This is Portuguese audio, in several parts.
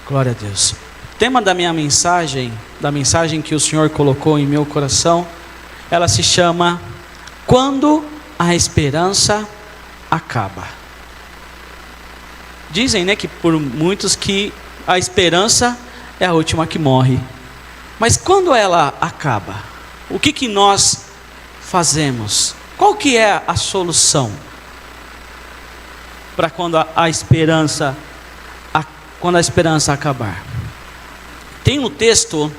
Glória a Deus. O tema da minha mensagem, que o Senhor colocou em meu coração, ela se chama Quando a Esperança Acaba. Dizem, que por muitos que a esperança é a última que morre. Mas quando ela acaba, o que nós fazemos? Qual que é a solução para quando a esperança acabar? Tem um texto,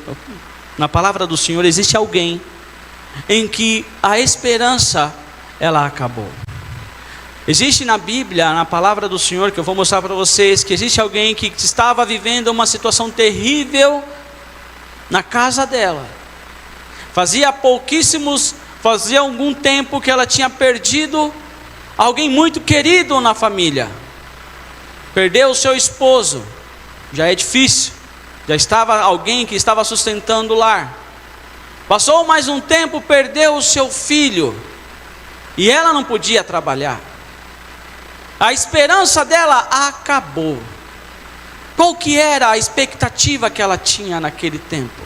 na palavra do Senhor, existe alguém em que a esperança, ela acabou. Existe na Bíblia, na palavra do Senhor, que eu vou mostrar para vocês, que existe alguém que estava vivendo uma situação terrível na casa dela. Fazia algum tempo que ela tinha perdido alguém muito querido na família. Perdeu o seu esposo, já é difícil. Já estava alguém que estava sustentando o lar. Passou mais um tempo, perdeu o seu filho. E ela não podia trabalhar. A esperança dela acabou. Qual que era a expectativa que ela tinha naquele tempo?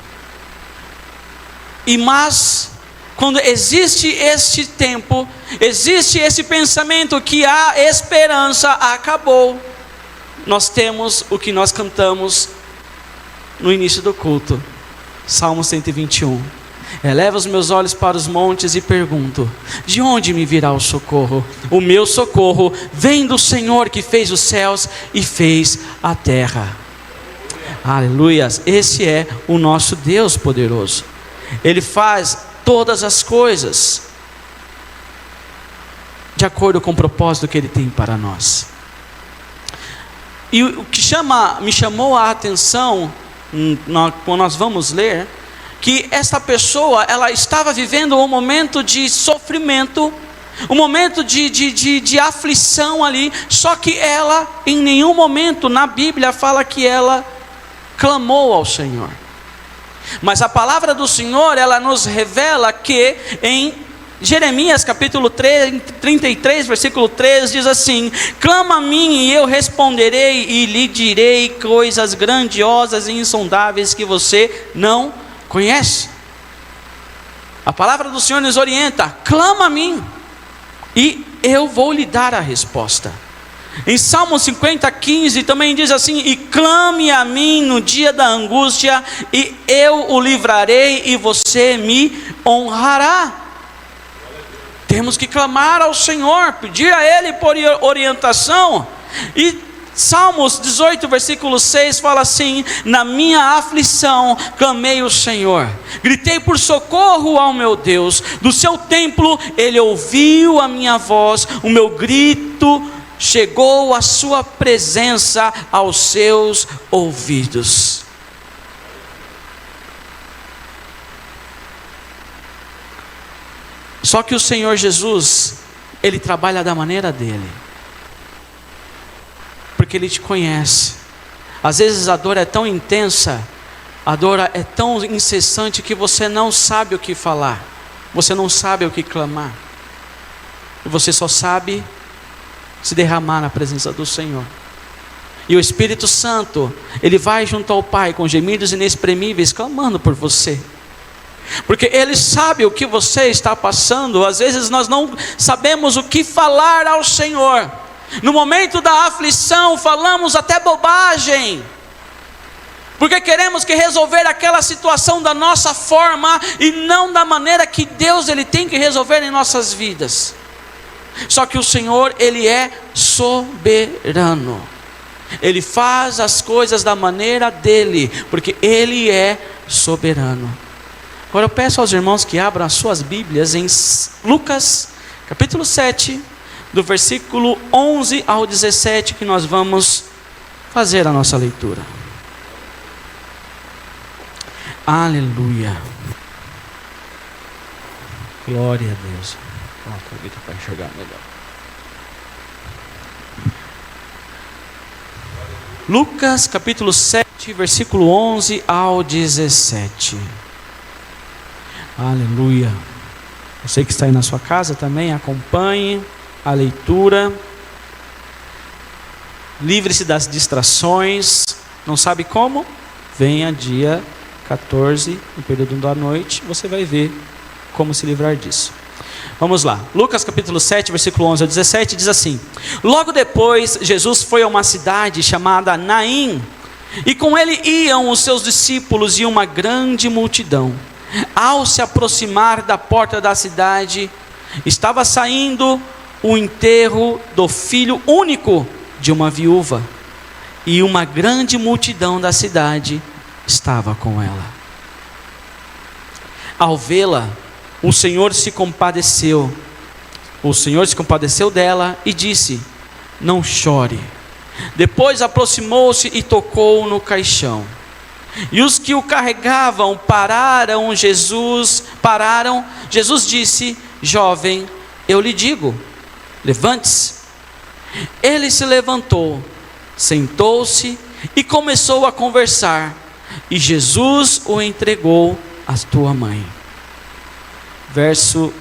Mas, quando existe este tempo, existe esse pensamento que a esperança acabou, nós temos o que nós cantamos no início do culto, Salmo 121. Eleva os meus olhos para os montes e pergunto: de onde me virá o socorro? O meu socorro vem do Senhor que fez os céus e fez a terra. Aleluias, esse é o nosso Deus poderoso. Ele faz todas as coisas de acordo com o propósito que Ele tem para nós. E o que me chamou a atenção, quando nós vamos ler, que esta pessoa, ela estava vivendo um momento de sofrimento, um momento de aflição ali, só que ela, em nenhum momento na Bíblia fala que ela clamou ao Senhor. Mas a palavra do Senhor, ela nos revela que em Jeremias capítulo 33, versículo 3, diz assim: clama a mim e eu responderei e lhe direi coisas grandiosas e insondáveis que você não conhece. A palavra do Senhor nos orienta: clama a mim e eu vou lhe dar a resposta. Em Salmo 50:15 também diz assim: e clame a mim no dia da angústia e eu o livrarei e você me honrará. Temos que clamar ao Senhor, pedir a Ele por orientação. E Salmos 18, versículo 6 fala assim: na minha aflição clamei ao Senhor, gritei por socorro ao meu Deus. Do seu templo Ele ouviu a minha voz, o meu grito chegou à sua presença, aos seus ouvidos. Só que o Senhor Jesus, Ele trabalha da maneira dEle, porque Ele te conhece. Às vezes a dor é tão intensa, a dor é tão incessante que você não sabe o que falar, você não sabe o que clamar, e você só sabe se derramar na presença do Senhor. E o Espírito Santo, Ele vai junto ao Pai com gemidos inexprimíveis, clamando por você, porque Ele sabe o que você está passando. Às vezes nós não sabemos o que falar ao Senhor. No momento da aflição falamos até bobagem, porque queremos que resolver aquela situação da nossa forma e não da maneira que Deus Ele tem que resolver em nossas vidas. Só que o Senhor, Ele é soberano. Ele faz as coisas da maneira dEle, porque Ele é soberano. Agora eu peço aos irmãos que abram as suas Bíblias em Lucas capítulo 7, do versículo 11 ao 17, que nós vamos fazer a nossa leitura. Aleluia. Glória a Deus. Coloca a Bíblia para enxergar melhor. Lucas capítulo 7, versículo 11 ao 17. Aleluia. Você que está aí na sua casa também, acompanhe a leitura. Livre-se das distrações. Não sabe como? Venha dia 14, no período da noite, você vai ver como se livrar disso. Vamos lá. Lucas capítulo 7, versículo 11 a 17, diz assim: Logo depois, Jesus foi a uma cidade chamada Naim, e com ele iam os seus discípulos e uma grande multidão. Ao se aproximar da porta da cidade, estava saindo o enterro do filho único de uma viúva, e uma grande multidão da cidade estava com ela. Ao vê-la, o Senhor se compadeceu dela e disse: Não chore. Depois aproximou-se e tocou no caixão. E os que o carregavam pararam. Jesus disse: Jovem, eu lhe digo, levante-se. Ele se levantou, sentou-se e começou a conversar. E Jesus o entregou à tua mãe. Verso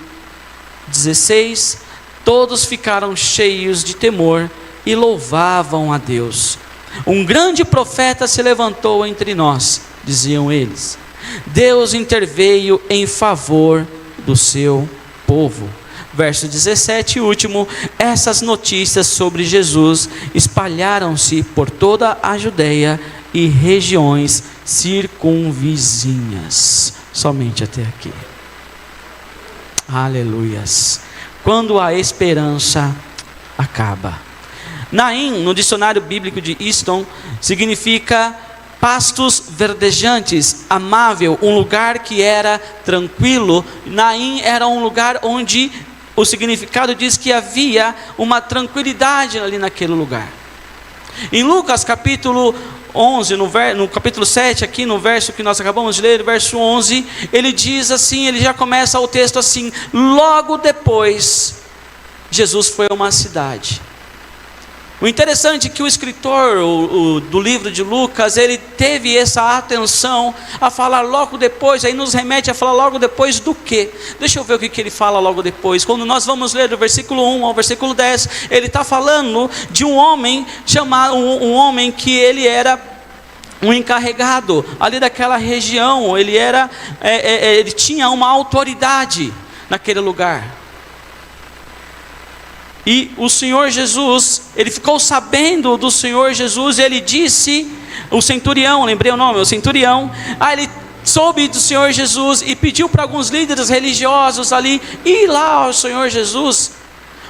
16: Todos ficaram cheios de temor e louvavam a Deus. Um grande profeta se levantou entre nós, diziam eles. Deus interveio em favor do seu povo. Verso 17, último: essas notícias sobre Jesus espalharam-se por toda a Judeia e regiões circunvizinhas. Somente até aqui. Aleluias. Quando a esperança acaba. Naim, no dicionário bíblico de Easton, significa pastos verdejantes, amável, um lugar que era tranquilo. Naim era um lugar onde o significado diz que havia uma tranquilidade ali naquele lugar. Em Lucas capítulo 11, no capítulo 7, aqui no verso que nós acabamos de ler, verso 11, ele diz assim, ele já começa o texto assim: logo depois, Jesus foi a uma cidade. O interessante é que o escritor do livro de Lucas, ele teve essa atenção a falar logo depois, aí nos remete a falar logo depois do quê? Deixa eu ver o que ele fala logo depois. Quando nós vamos ler do versículo 1 ao versículo 10, ele está falando de um homem, um homem que ele era um encarregado ali daquela região, ele tinha uma autoridade naquele lugar. E o Senhor Jesus, ele ficou sabendo do Senhor Jesus, e ele disse, o centurião, lembrei o nome, o centurião, ele soube do Senhor Jesus e pediu para alguns líderes religiosos ali ir lá ao Senhor Jesus,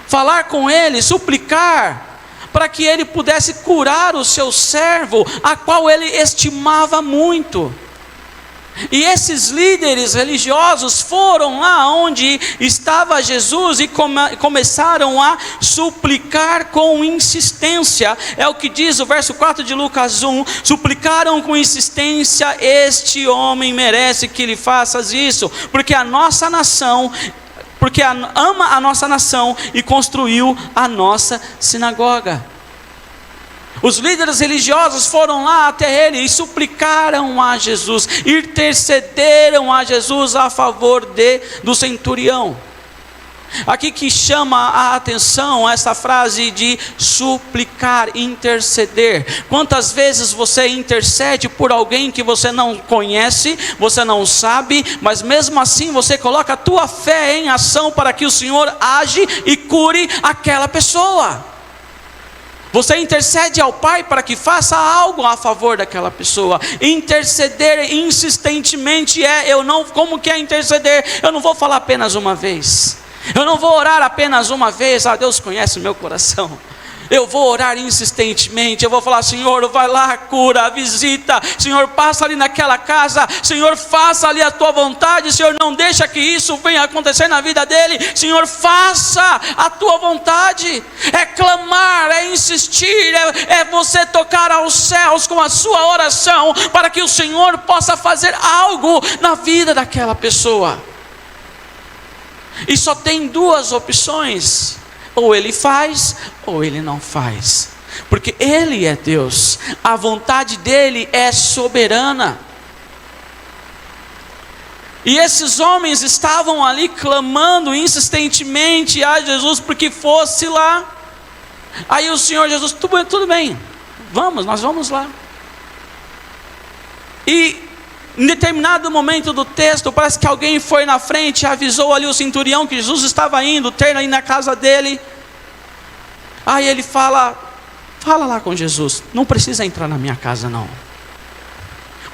falar com ele, suplicar, para que ele pudesse curar o seu servo, a qual ele estimava muito. E esses líderes religiosos foram lá onde estava Jesus e começaram a suplicar com insistência. É o que diz o verso 4 de Lucas 1: suplicaram com insistência: este homem merece que lhe faças isso, porque ama a nossa nação e construiu a nossa sinagoga. Os líderes religiosos foram lá até ele e suplicaram a Jesus, intercederam a Jesus a favor do centurião. Aqui que chama a atenção essa frase de suplicar, interceder. Quantas vezes você intercede por alguém que você não conhece, você não sabe, mas mesmo assim você coloca a tua fé em ação para que o Senhor age e cure aquela pessoa. Você intercede ao Pai para que faça algo a favor daquela pessoa. Interceder insistentemente como que é interceder? Eu não vou falar apenas uma vez. Eu não vou orar apenas uma vez. Deus conhece o meu coração. Eu vou orar insistentemente, eu vou falar: Senhor, vai lá, cura, visita, Senhor, passa ali naquela casa, Senhor, faça ali a tua vontade, Senhor, não deixa que isso venha acontecer na vida dele, Senhor, faça a tua vontade. É clamar, é insistir, é você tocar aos céus com a sua oração, para que o Senhor possa fazer algo na vida daquela pessoa. E só tem duas opções: ou ele faz, ou ele não faz. Porque ele é Deus, a vontade dele é soberana. E esses homens estavam ali clamando insistentemente a Jesus porque fosse lá. Aí o Senhor Jesus, tudo bem, nós vamos lá. E em determinado momento do texto, parece que alguém foi na frente e avisou ali o centurião que Jesus estava indo, ter ali na casa dele. Aí ele fala lá com Jesus, não precisa entrar na minha casa não.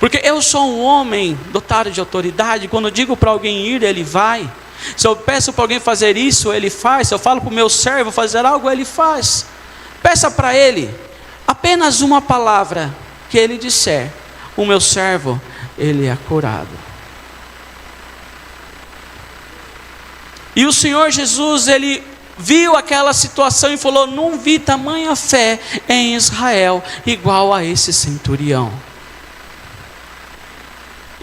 Porque eu sou um homem dotado de autoridade, quando eu digo para alguém ir, ele vai. Se eu peço para alguém fazer isso, ele faz. Se eu falo para o meu servo fazer algo, ele faz. Peça para ele, apenas uma palavra que ele disser, o meu servo, ele é curado. E o Senhor Jesus, ele viu aquela situação e falou, não vi tamanha fé em Israel, igual a esse centurião.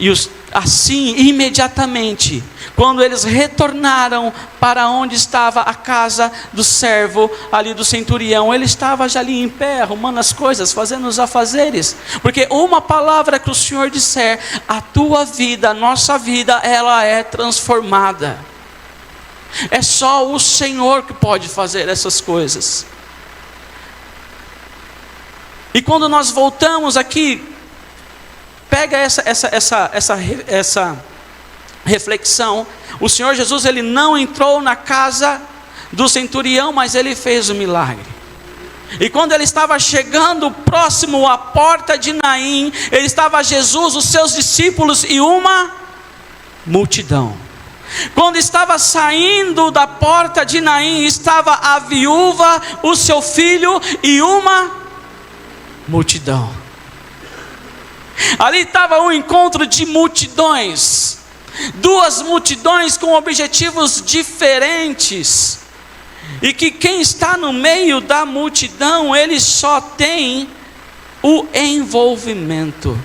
E assim, imediatamente, quando eles retornaram para onde estava a casa do servo, ali do centurião, ele estava já ali em pé, arrumando as coisas, fazendo os afazeres, porque uma palavra que o Senhor disser, a tua vida, a nossa vida, ela é transformada. É só o Senhor que pode fazer essas coisas. E quando nós voltamos aqui, pega essa reflexão. O Senhor Jesus, ele não entrou na casa do centurião, mas ele fez o milagre. E quando ele estava chegando próximo à porta de Naim, ele estava Jesus, os seus discípulos e uma multidão. Quando estava saindo da porta de Naim, estava a viúva, o seu filho e uma multidão. Ali estava um encontro de multidões, duas multidões com objetivos diferentes, e que quem está no meio da multidão, ele só tem o envolvimento,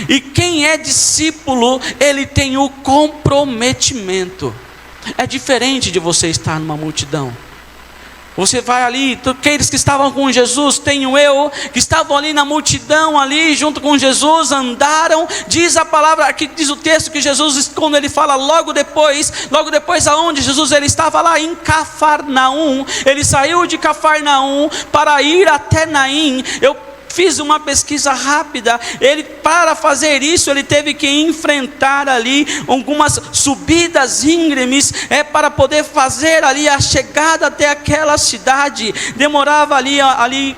e quem é discípulo, ele tem o comprometimento. É diferente de você estar numa multidão. Você vai ali, aqueles que estavam com Jesus, tenho eu, que estavam ali na multidão, ali junto com Jesus, andaram, diz a palavra, aqui diz o texto que Jesus, quando ele fala logo depois aonde Jesus, ele estava lá em Cafarnaum, ele saiu de Cafarnaum para ir até Naim. Eu fiz uma pesquisa rápida, ele para fazer isso, ele teve que enfrentar ali algumas subidas íngremes, para poder fazer ali a chegada até aquela cidade, demorava ali.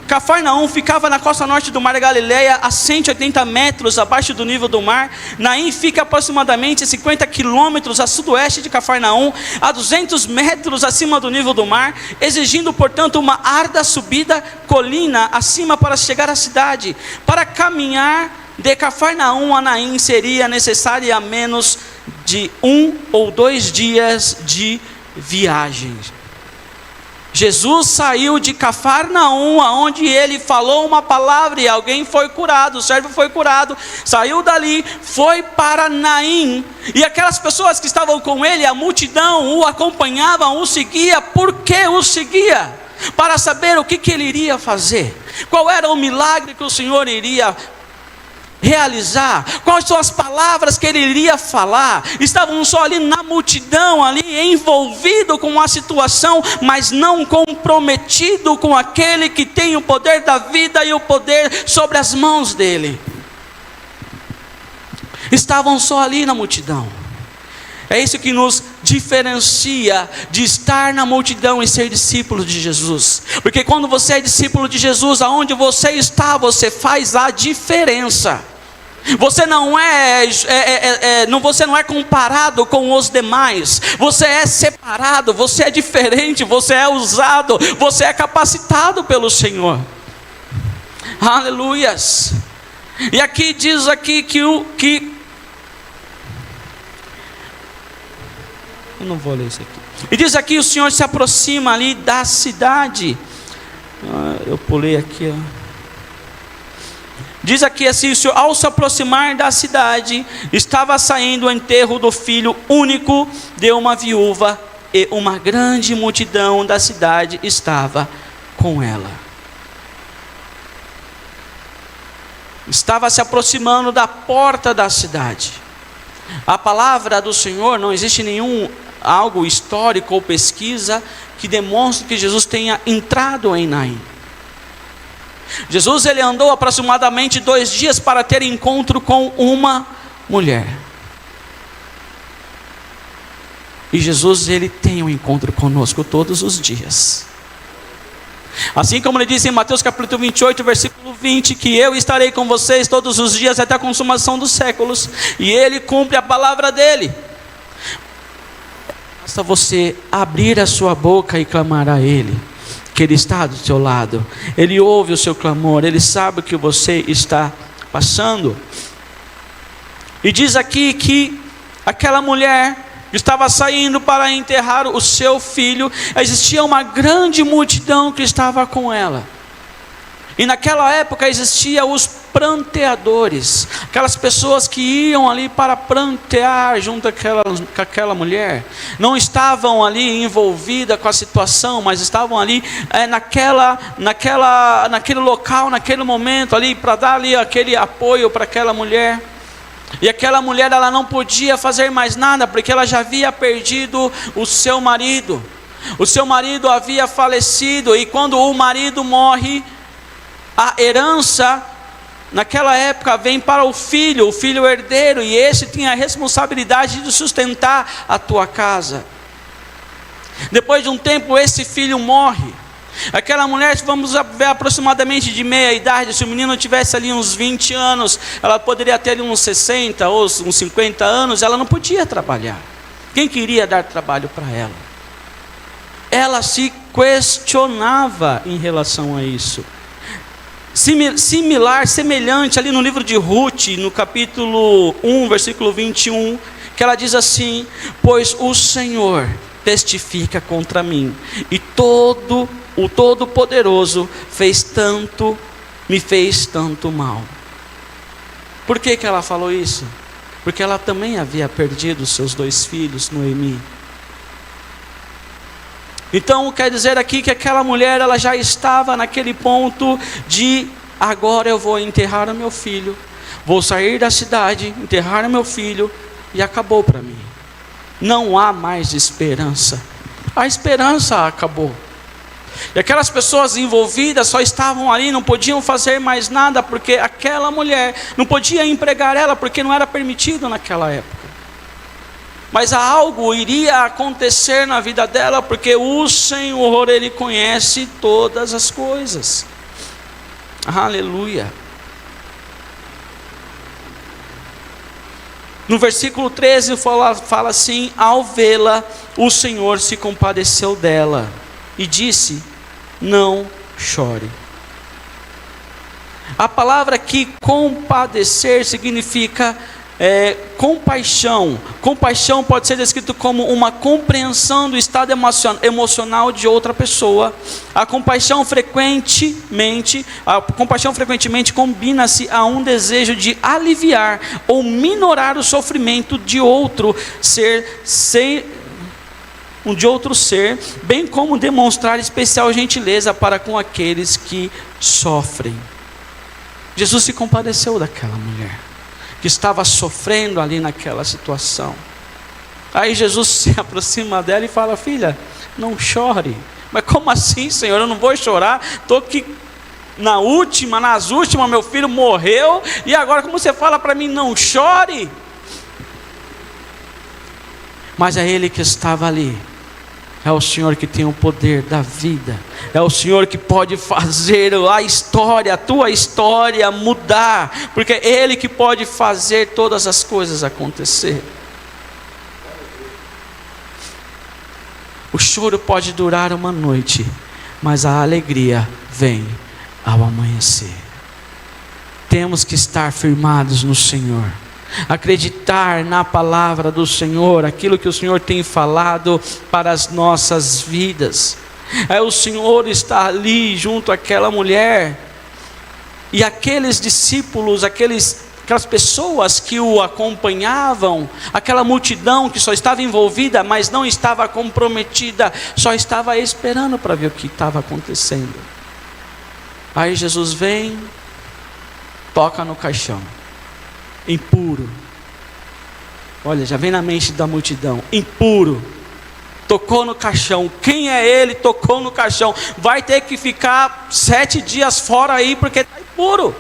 Cafarnaum ficava na costa norte do mar da Galileia, a 180 metros abaixo do nível do mar. Naim fica aproximadamente 50 quilômetros a sudoeste de Cafarnaum, a 200 metros acima do nível do mar, exigindo portanto uma árdua subida colina acima para chegar à cidade. Para caminhar de Cafarnaum a Naim seria necessário a menos de 1 ou 2 dias de viagem. Jesus saiu de Cafarnaum, aonde ele falou uma palavra e alguém foi curado, o servo foi curado, saiu dali, foi para Naim, e aquelas pessoas que estavam com ele, a multidão o acompanhavam, o seguia. Por que o seguia? Para saber o que ele iria fazer, qual era o milagre que o Senhor iria realizar, quais são as palavras que ele iria falar. Estavam só ali na multidão, ali envolvido com a situação, mas não comprometido com aquele que tem o poder da vida e o poder sobre as mãos dele. Estavam só ali na multidão. É isso que nos diferencia de estar na multidão e ser discípulo de Jesus. Porque quando você é discípulo de Jesus, aonde você está, você faz a diferença. Você não é comparado com os demais. Você é separado, você é diferente, você é usado, você é capacitado pelo Senhor. Aleluias. E aqui diz aqui eu não vou ler isso aqui. E diz aqui, o Senhor se aproxima ali da cidade. Eu pulei aqui, ó. Diz aqui assim, o Senhor, ao se aproximar da cidade, estava saindo o enterro do filho único de uma viúva, e uma grande multidão da cidade estava com ela. Estava se aproximando da porta da cidade. A palavra do Senhor, não existe nenhum algo histórico ou pesquisa que demonstre que Jesus tenha entrado em Naim. Jesus, ele andou aproximadamente 2 dias para ter encontro com uma mulher. E Jesus, ele tem um encontro conosco todos os dias. Assim como ele disse em Mateus capítulo 28, versículo 20, que eu estarei com vocês todos os dias até a consumação dos séculos. E ele cumpre a palavra dele. Basta você abrir a sua boca e clamar a ele, que ele está do seu lado. Ele ouve o seu clamor, ele sabe o que você está passando. E diz aqui que aquela mulher estava saindo para enterrar o seu filho. Existia uma grande multidão que estava com ela. E naquela época existia os pranteadores, aquelas pessoas que iam ali para prantear junto com aquela mulher. Não estavam ali envolvidas com a situação, mas estavam ali naquele local, naquele momento ali, para dar ali aquele apoio para aquela mulher. E aquela mulher, ela não podia fazer mais nada, porque ela já havia perdido o seu marido. O seu marido havia falecido, e quando o marido morre, a herança, naquela época, vem para o filho herdeiro, e esse tinha a responsabilidade de sustentar a tua casa. Depois de um tempo, esse filho morre. Aquela mulher, vamos ver, aproximadamente de meia idade. Se o menino tivesse ali uns 20 anos, ela poderia ter ali uns 60 ou uns 50 anos. Ela não podia trabalhar. Quem queria dar trabalho para ela? Ela se questionava em relação a isso. Semelhante ali no livro de Ruth, no capítulo 1, versículo 21, que ela diz assim: pois o Senhor testifica contra mim, e o Todo-Poderoso me fez tanto mal. Por que ela falou isso? Porque ela também havia perdido seus 2 filhos, Noemi. Então quer dizer aqui que aquela mulher, ela já estava naquele ponto de: agora eu vou enterrar o meu filho, vou sair da cidade, enterrar o meu filho, e acabou para mim. Não há mais esperança. A esperança acabou. E aquelas pessoas envolvidas só estavam ali, não podiam fazer mais nada, porque aquela mulher não podia empregar ela, porque não era permitido naquela época. Mas algo iria acontecer na vida dela, porque o Senhor, ele conhece todas as coisas. Aleluia. No versículo 13 fala assim: ao vê-la, o Senhor se compadeceu dela e disse: não chore. A palavra aqui, compadecer, significa compaixão. Compaixão pode ser descrito como uma compreensão do estado emocional de outra pessoa. A compaixão frequentemente combina-se a um desejo de aliviar ou minorar o sofrimento de outro ser, bem como demonstrar especial gentileza para com aqueles que sofrem. Jesus se compadeceu daquela mulher que estava sofrendo ali naquela situação. Aí Jesus se aproxima dela e fala: filha, não chore. Mas como assim, Senhor? Eu não vou chorar, estou aqui nas últimas, meu filho morreu, e agora como você fala para mim, não chore? Mas é Ele que estava ali. É o Senhor que tem o poder da vida. É o Senhor que pode fazer a tua história mudar. Porque é Ele que pode fazer todas as coisas acontecer. O choro pode durar uma noite, mas a alegria vem ao amanhecer. Temos que estar firmados no Senhor. Acreditar na palavra do Senhor, aquilo que o Senhor tem falado para as nossas vidas. O Senhor está ali junto àquela mulher, e aqueles discípulos, aquelas pessoas que o acompanhavam, aquela multidão que só estava envolvida, mas não estava comprometida, só estava esperando para ver o que estava acontecendo. Aí Jesus vem, toca no caixão, impuro, Olha, já vem na mente da multidão: impuro, tocou no caixão. Quem é ele? Tocou no caixão. Vai ter que ficar 7 dias fora aí, porque está impuro.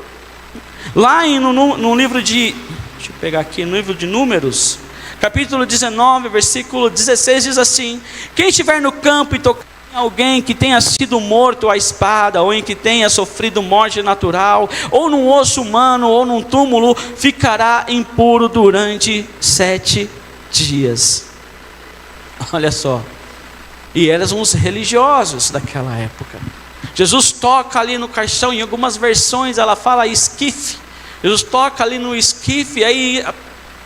Lá no livro de, deixa eu pegar aqui, no livro de Números, capítulo 19, versículo 16, diz assim: quem estiver no campo e tocar em alguém que tenha sido morto à espada, ou em que tenha sofrido morte natural, ou num osso humano, ou num túmulo, ficará impuro durante 7 dias. Olha só. E eram os religiosos daquela época. Jesus toca ali no caixão. Em algumas versões ela fala esquife. Jesus toca ali no esquife. Aí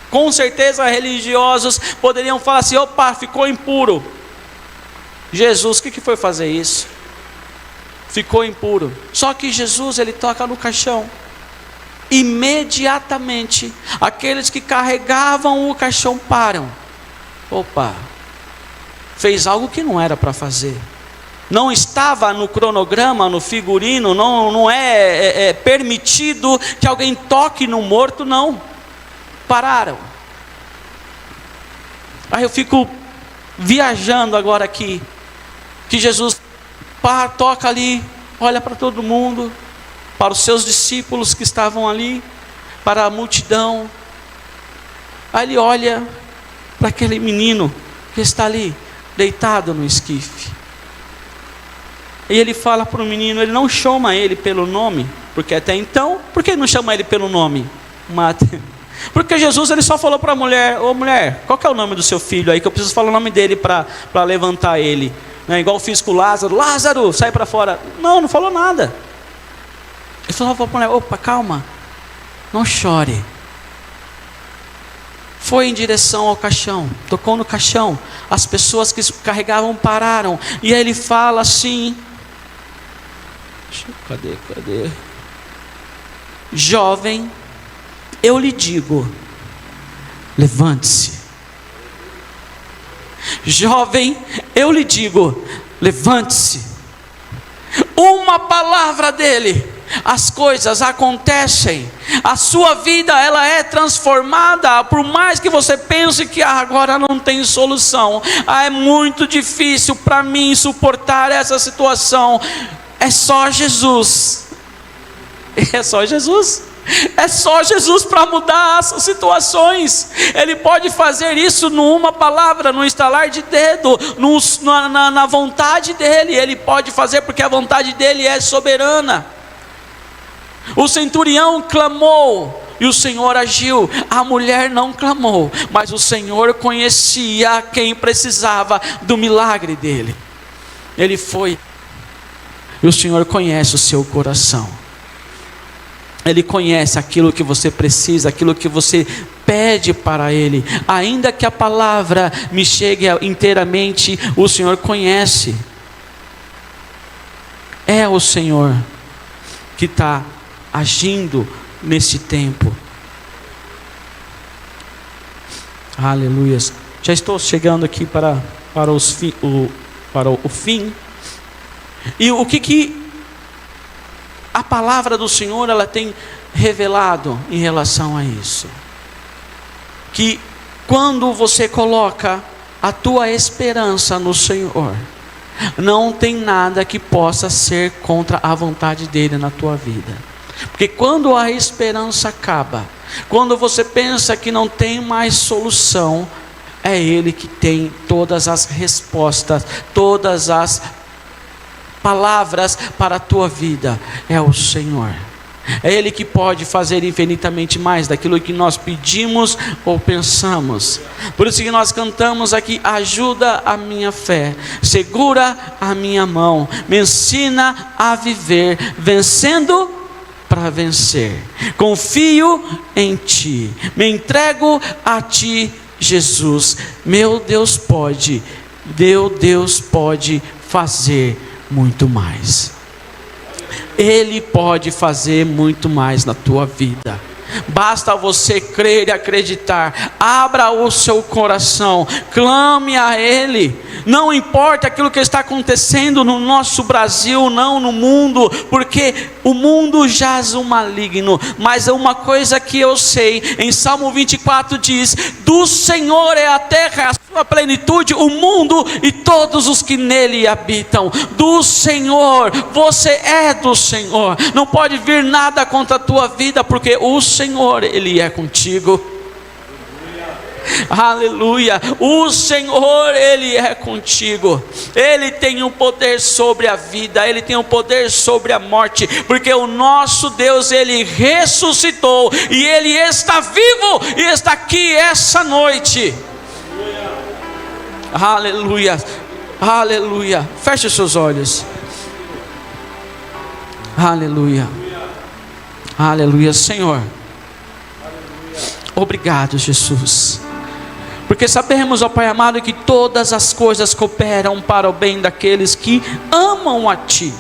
com certeza religiosos poderiam falar assim: opa, ficou impuro. Jesus, o que foi fazer isso? Ficou impuro. Só que Jesus, ele toca no caixão. Imediatamente aqueles que carregavam o caixão param. Opa, fez algo que não era para fazer. Não estava no cronograma, no figurino. Não é permitido que alguém toque no morto, não. Pararam. Aí eu fico viajando agora aqui, que Jesus toca ali, olha para todo mundo, para os seus discípulos que estavam ali, para a multidão. Aí ele olha para aquele menino que está ali, deitado no esquife. E ele fala para o menino, ele não chama ele pelo nome, porque até então, por que não chama ele pelo nome? Porque Jesus, ele só falou para a mulher: ô mulher, qual que é o nome do seu filho aí, que eu preciso falar o nome dele para levantar ele, né? Igual eu fiz com Lázaro: Lázaro, sai para fora. Não falou nada. Ele só falou para a mulher: opa, calma, não chore. Foi em direção ao caixão, tocou no caixão, as pessoas que carregavam pararam, e aí ele fala assim: cadê? Jovem, eu lhe digo, levante-se. Jovem, eu lhe digo, levante-se. Uma palavra dele, as coisas acontecem. A sua vida, ela é transformada. Por mais que você pense que agora não tem solução, é muito difícil para mim suportar essa situação. É só Jesus. É só Jesus. É só Jesus para mudar essas situações. Ele pode fazer isso numa palavra, no estalar de dedo, na vontade dele. Ele pode fazer, porque a vontade dele é soberana. O centurião clamou e o Senhor agiu. A mulher não clamou, mas o Senhor conhecia quem precisava do milagre dele. Ele foi. E o Senhor conhece o seu coração. Ele conhece aquilo que você precisa, aquilo que você pede para Ele. Ainda que a palavra me chegue inteiramente, o Senhor conhece. É o Senhor que está agindo nesse tempo. Aleluia. Já estou chegando aqui para o fim. E o que a palavra do Senhor, ela tem revelado em relação a isso? Que quando você coloca a tua esperança no Senhor, não tem nada que possa ser contra a vontade dele na tua vida. Porque quando a esperança acaba, quando você pensa que não tem mais solução, é Ele que tem todas as respostas, todas as palavras para a tua vida. É o Senhor. É Ele que pode fazer infinitamente mais daquilo que nós pedimos ou pensamos. Por isso que nós cantamos aqui: ajuda a minha fé, segura a minha mão, me ensina a viver, vencendo para vencer. Confio em Ti, me entrego a Ti, Jesus. Meu Deus pode fazer muito mais. Ele pode fazer muito mais na tua vida. Basta você crer e acreditar. Abra o seu coração, clame a Ele. Não importa aquilo que está acontecendo no nosso Brasil, não no mundo, porque o mundo jaz o maligno. Mas uma coisa que eu sei, em Salmo 24 diz: do Senhor é a terra, a sua plenitude, o mundo e todos os que nele habitam. Do Senhor, você é do Senhor. Não pode vir nada contra a tua vida, porque o Senhor, Ele é contigo. Aleluia. O Senhor, Ele é contigo. Ele tem o poder sobre a vida, Ele tem o poder sobre a morte, porque o nosso Deus, Ele ressuscitou e Ele está vivo e está aqui essa noite. Aleluia. Aleluia. Feche os seus olhos. Aleluia. Aleluia, Senhor. Obrigado, Jesus. Porque sabemos, ó Pai amado, que todas as coisas cooperam para o bem daqueles que amam a Ti.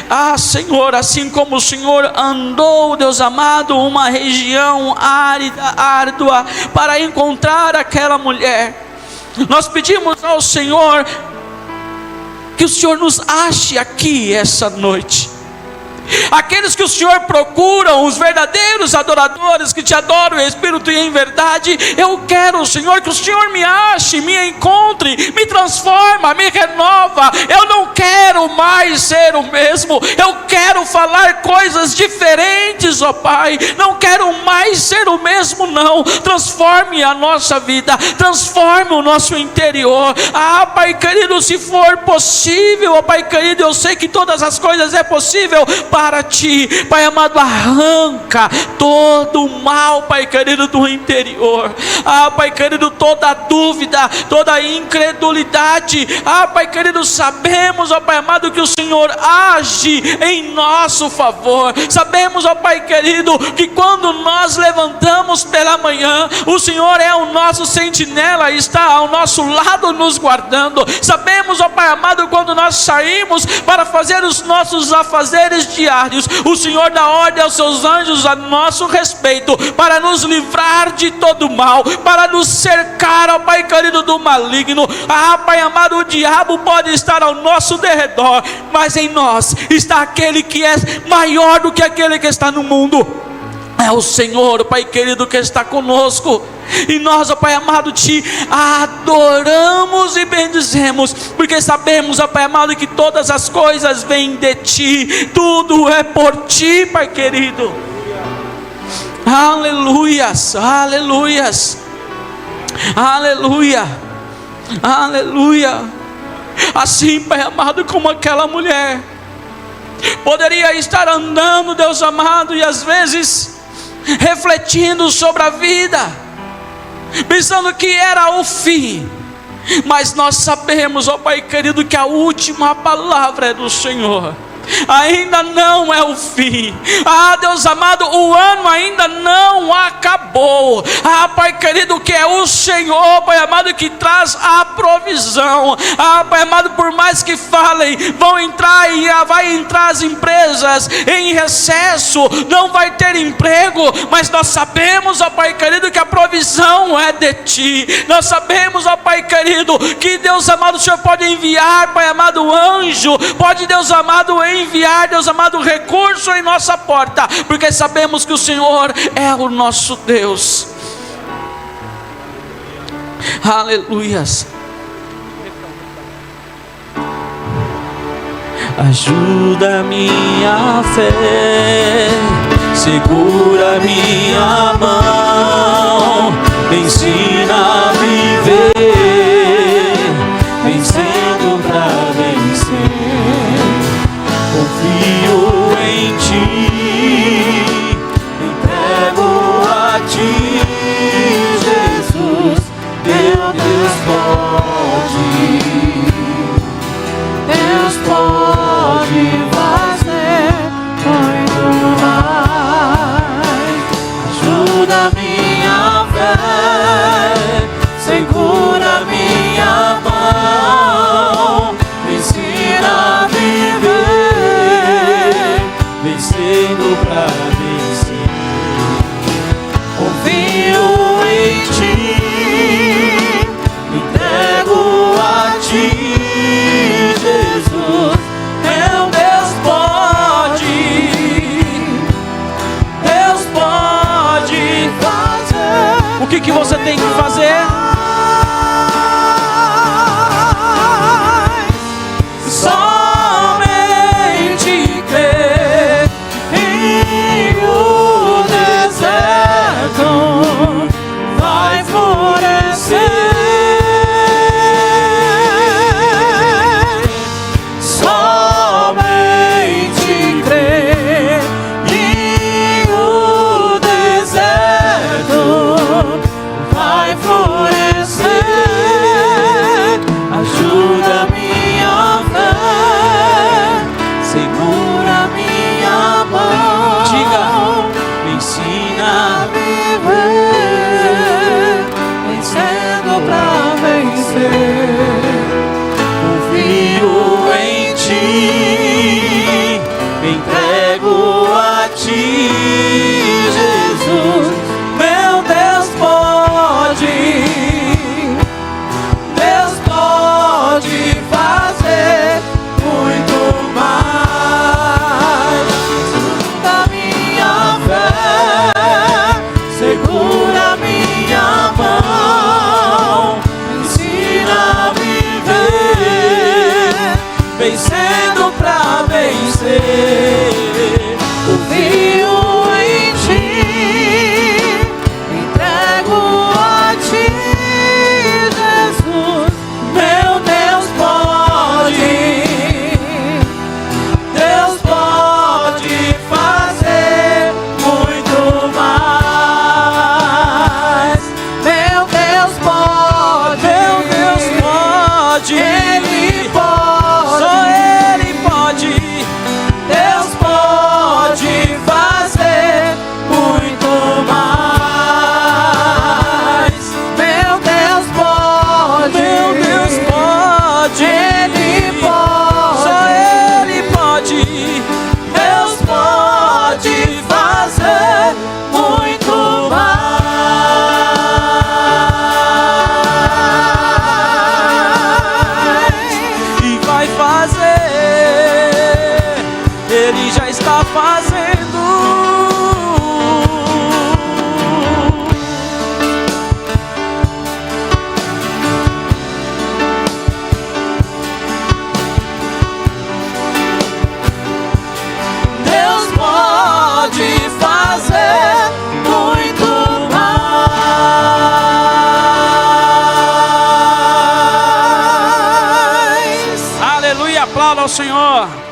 Ah, Senhor, assim como o Senhor andou, Deus amado, uma região árida, árdua, para encontrar aquela mulher, nós pedimos ao Senhor que o Senhor nos ache aqui essa noite. Aqueles que o Senhor procura, os verdadeiros adoradores que te adoram em espírito e em verdade, eu quero, Senhor, que o Senhor me ache, me encontre, me transforma, me renova. Eu não quero mais ser o mesmo, eu quero falar coisas diferentes, ó Pai. Não quero mais ser o mesmo, não. Transforme a nossa vida, transforme o nosso interior. Ah, Pai querido, se for possível, ó Pai querido, eu sei que todas as coisas é possível para Ti, Pai amado. Arranca todo o mal, Pai querido, do interior. Ah, Pai querido, toda dúvida, toda incredulidade. Ah, Pai querido, sabemos, ó Pai amado, que o Senhor age em nosso favor. Sabemos, ó Pai querido, que quando nós levantamos pela manhã, o Senhor é o nosso sentinela, está ao nosso lado nos guardando. Sabemos, ó Pai amado, quando nós saímos para fazer os nossos afazeres diários, o Senhor dá ordem aos seus anjos a nosso respeito, para nos livrar de todo mal, para nos cercar, ó Pai querido, do maligno. Ah, Pai amado, o diabo pode estar ao nosso derredor, mas em nós está aquele que é maior do que aquele que está no mundo. É o Senhor, Pai querido, que está conosco. E nós, ó Pai amado, Te adoramos e bendizemos, porque sabemos, ó Pai amado, que todas as coisas vêm de Ti, tudo é por Ti, Pai querido. Aleluias, aleluias, aleluia, aleluia. Assim, Pai amado, como aquela mulher poderia estar andando, Deus amado, e às vezes refletindo sobre a vida, pensando que era o fim, mas nós sabemos, ó Pai querido, que a última palavra é do Senhor. Ainda não é o fim. Ah, Deus amado, o ano ainda não acabou. Ah, Pai querido, que é o Senhor, Pai amado, que traz a provisão. Ah, Pai amado, por mais que falem, vão entrar e vai entrar as empresas em recesso, não vai ter emprego, mas nós sabemos, ó Pai querido, que a provisão é de Ti. Nós sabemos, ó Pai querido, que Deus amado, o Senhor pode enviar, Pai amado, anjo, pode, Deus amado, enviar, Deus amado, recurso em nossa porta, porque sabemos que o Senhor é o nosso Deus. Aleluias. Ajuda minha fé, segura minha mão, me ensina a viver, vencendo pra vencer. Confio em Ti, entrego a Ti, Jesus, meu Deus pode fazer muito mais. Ajuda minha fé, aplauda ao Senhor.